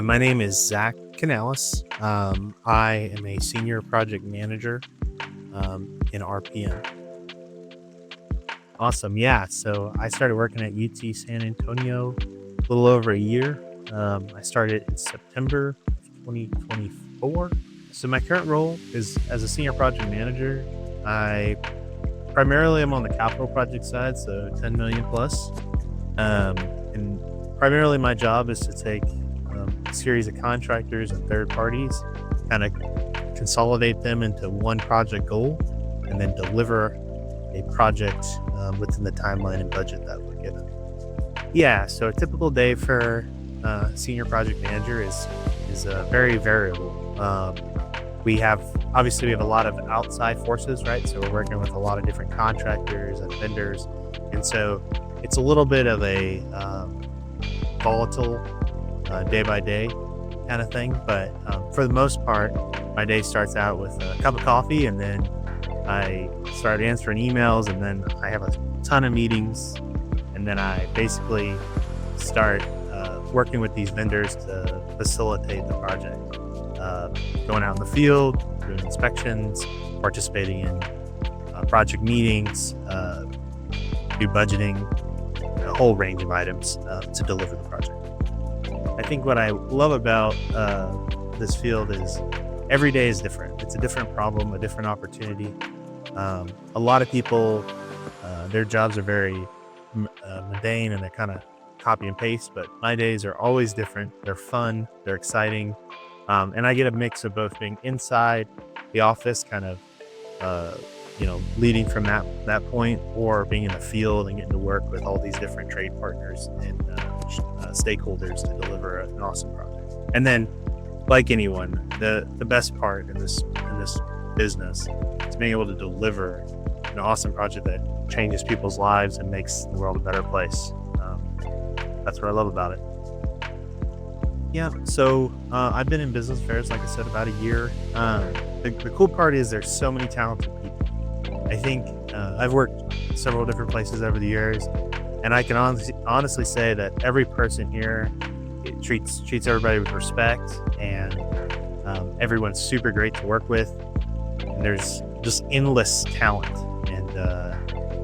My name is Zach Canales. I am a senior project manager in RPM. Awesome. Yeah. So I started working at UT San Antonio a little over a year. I started in September of 2024. So my current role is as a senior project manager. I primarily am on the capital project side, so 10 million plus. Um, and primarily my job is to take a series of contractors and third parties, kind of consolidate them into one project goal, and then deliver a project within the timeline and budget that we're given. Yeah, so a typical day for senior project manager is very variable. We have obviously we have a lot of outside forces, right? So we're working with a lot of different contractors and vendors, and so it's a little bit of a volatile day by day kind of thing. But for the most part, my day starts out with a cup of coffee, and then I start answering emails, and then I have a ton of meetings, and then I basically start working with these vendors to facilitate the project. Uh, Going out in the field, doing inspections, participating in project meetings, do budgeting, a whole range of items to deliver the project. I think what I love about this field is every day is different. It's a different problem, a different opportunity. A lot of people, their jobs are very mundane and they're kind of copy and paste, but my days are always different. They're fun, they're exciting. And I get a mix of both being inside the office, kind of uh, leading from that point, or being in the field and getting to work with all these different trade partners and stakeholders to deliver an awesome project. And then, like anyone, the best part in this business is being able to deliver an awesome project that changes people's lives and makes the world a better place. That's what I love about it. Yeah, so I've been in business fairs, like I said, about a year. The cool part is there's so many talented people. I think I've worked several different places over the years, and I can honestly say that every person here treats everybody with respect, and everyone's super great to work with. And there's just endless talent and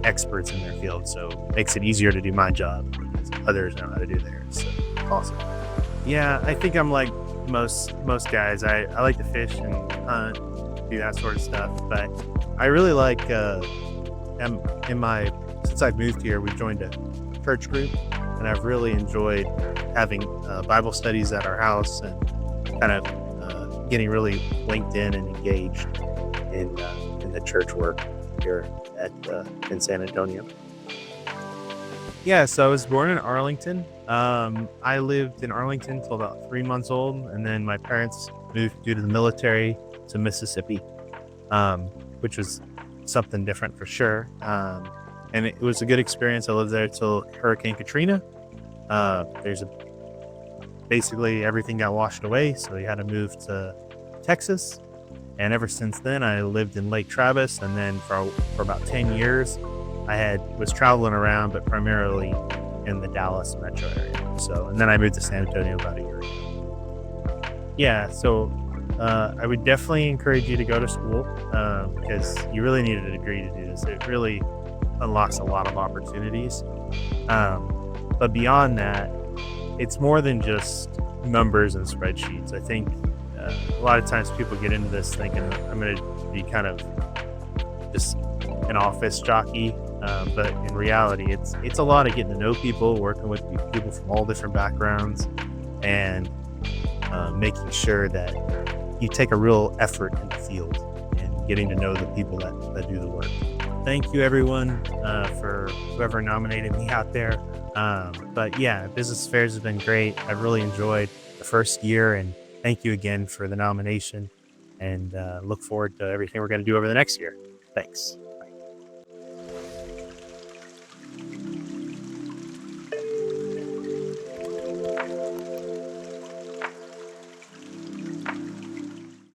experts in their field, so it makes it easier to do my job because others know how to do theirs. So awesome. Yeah, I think I'm like most guys. I like to fish and hunt, do that sort of stuff. But I really like in my since I've moved here, we've joined a church group, and I've really enjoyed having Bible studies at our house and kind of getting really linked in and engaged in the church work here at in San Antonio. Yeah, so I was born in Arlington. I lived in Arlington till about 3 months old, and then my parents moved due to the military to Mississippi, um, which was something different for sure. And it was a good experience. I lived there till Hurricane Katrina. There's a basically everything got washed away, so we had to move to Texas. And ever since then, I lived in Lake Travis, and then for about 10 years, I had was traveling around, but primarily in the Dallas metro area. So, and then I moved to San Antonio about a year ago. Yeah, so I would definitely encourage you to go to school because you really need a degree to do this. It really unlocks a lot of opportunities. But beyond that, it's more than just numbers and spreadsheets. I think a lot of times people get into this thinking I'm going to be kind of just an office jockey, but in reality, it's a lot of getting to know people, working with people from all different backgrounds, and making sure that you take a real effort in the field and getting to know the people that do the work. Thank you, everyone, for whoever nominated me out there. But yeah, business fairs has been great. I've really enjoyed the first year, and thank you again for the nomination. And look forward to everything we're going to do over the next year. Thanks.